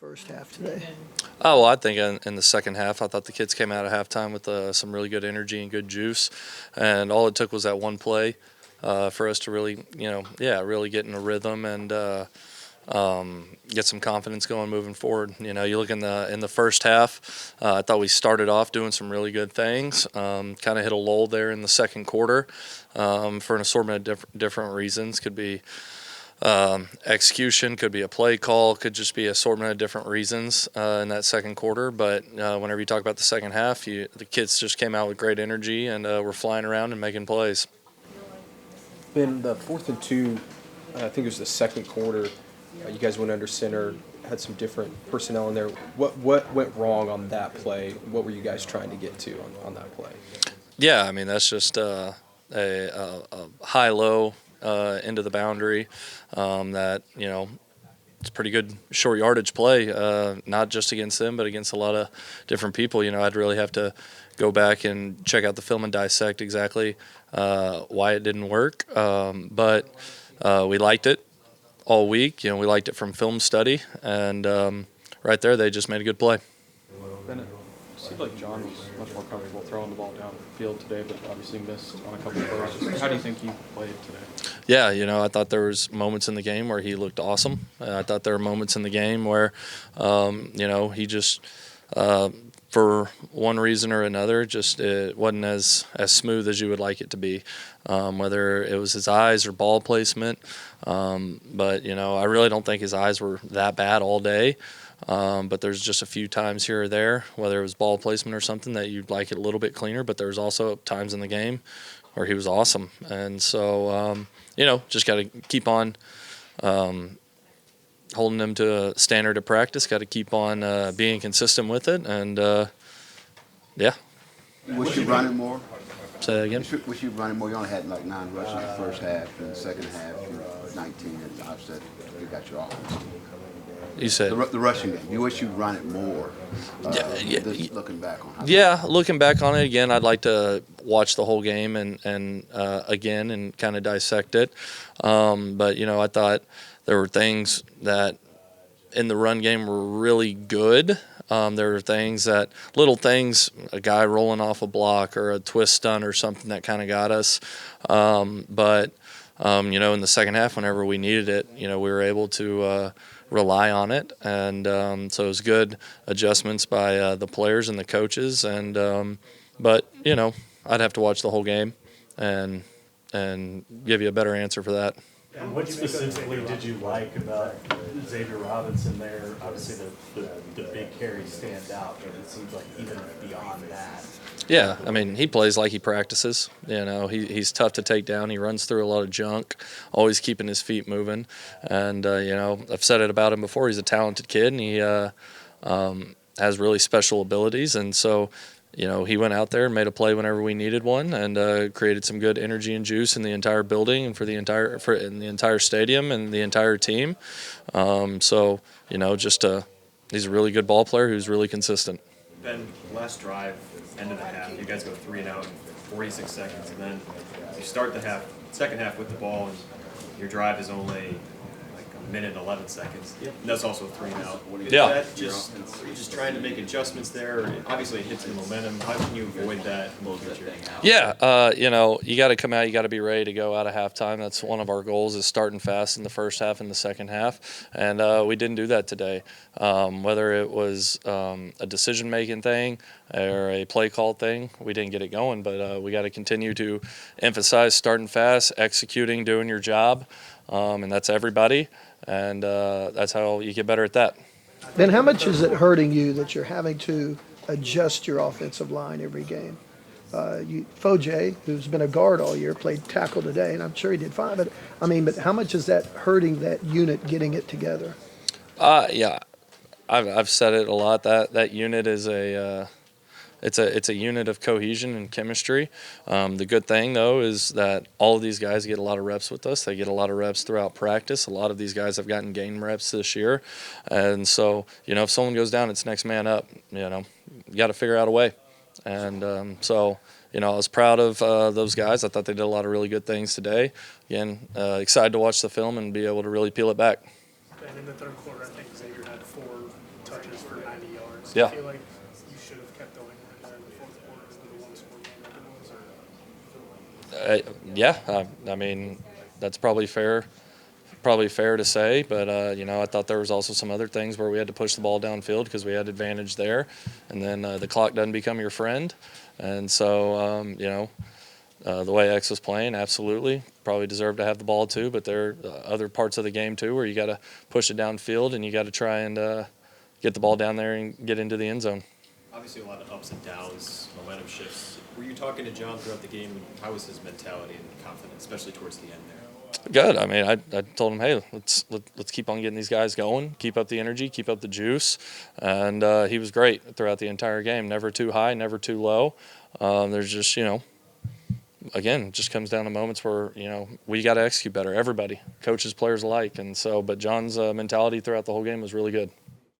first half today? Oh, well, I think in the second half, I thought the kids came out of halftime with some really good energy and good juice. And all it took was that one play for us to really, really get in a rhythm and get some confidence going moving forward. You know, you look in the first half, I thought we started off doing some really good things. Kind of hit a lull there in the second quarter for an assortment of different reasons. Could be execution, could be a play call, could just be assortment of different reasons in that second quarter. But whenever you talk about the second half, the kids just came out with great energy and were flying around and making plays. Ben, the 4th and 2, I think it was the second quarter, you guys went under center, had some different personnel in there. What went wrong on that play? What were you guys trying to get to on that play? Yeah, I mean, that's just a high-low into the boundary that, it's a pretty good short yardage play, not just against them, but against a lot of different people. I'd really have to go back and check out the film and dissect exactly why it didn't work. But we liked it all week. We liked it from film study, and right there they just made a good play. Ben, it seemed like John was much more comfortable throwing the ball down the field today, but obviously missed on a couple of throws. How do you think he played today? Yeah, I thought there was moments in the game where he looked awesome. I thought there were moments in the game where, he just, for one reason or another, just it wasn't as smooth as you would like it to be, whether it was his eyes or ball placement. But, I really don't think his eyes were that bad all day. But there's just a few times here or there, whether it was ball placement or something, that you'd like it a little bit cleaner. But there's also times in the game where he was awesome. And so, just got to keep on holding them to a standard of practice. Got to keep on being consistent with it. And, yeah. Was you running more? Say that again? Was you running more? You only had like 9 rushes in the first half, and the second half, 19. And I said you got your offense. You said the rushing game. You wish you'd run it more. Looking back on it. Looking back on it again, I'd like to watch the whole game and again and kind of dissect it. But I thought there were things that in the run game were really good. There were little things, a guy rolling off a block or a twist stunt or something that kind of got us. But in the second half, whenever we needed it, we were able to rely on it. And so it was good adjustments by the players and the coaches. And but, I'd have to watch the whole game and give you a better answer for that. And what specifically did you like about Xavier Robinson there? Obviously, the big carries stand out, but it seems like even beyond that. Yeah, I mean, he plays like he practices. He's tough to take down. He runs through a lot of junk, always keeping his feet moving. And, I've said it about him before. He's a talented kid, and he has really special abilities. And so, he went out there and made a play whenever we needed one, and created some good energy and juice in the entire building and in the entire stadium and the entire team. He's a really good ball player who's really consistent. Ben, last drive, end of the half, you guys go 3 and out in 46 seconds, and then you start the second half with the ball, and your drive is only like a minute and 11 seconds. Yep. And that's also 3 and out. Yeah. Are you just trying to make adjustments there? Obviously, it hits the momentum. How can you avoid that in the future? Yeah, you got to come out. You got to be ready to go out of halftime. That's one of our goals, is starting fast in the first half and the second half. And we didn't do that today. Whether it was a decision-making thing or a play call thing, we didn't get it going. But we got to continue to emphasize starting fast, executing, doing your job, and that's everybody. And that's how you get better at that. Ben, how much is it hurting you that you're having to adjust your offensive line every game? Foje, who's been a guard all year, played tackle today, and I'm sure he did fine. But how much is that hurting that unit getting it together? Yeah, I've said it a lot. That unit is it's a unit of cohesion and chemistry. The good thing, though, is that all of these guys get a lot of reps with us. They get a lot of reps throughout practice. A lot of these guys have gotten game reps this year. And so, if someone goes down, it's next man up. You got to figure out a way. And I was proud of those guys. I thought they did a lot of really good things today. Again, excited to watch the film and be able to really peel it back. And in the third quarter, I think Xavier had 4 touches for 90 yards. Yeah. Do you feel like you should have kept going in there in the fourth quarter with a one-score game like it was? Or? Yeah, I mean, that's probably fair to say, but I thought there was also some other things where we had to push the ball downfield because we had advantage there, and then the clock doesn't become your friend, and so the way X was playing, absolutely probably deserved to have the ball too, but there are other parts of the game too where you got to push it downfield and you got to try and get the ball down there and get into the end zone. Obviously, a lot of ups and downs, momentum shifts. Were you talking to John throughout the game? How was his mentality and confidence, especially towards the end there? Good. I mean, I told him, hey, let's keep on getting these guys going, keep up the energy, keep up the juice, and he was great throughout the entire game. Never too high, never too low. There's just again, it just comes down to moments where we got to execute better. Everybody, coaches, players alike, and so. But John's mentality throughout the whole game was really good.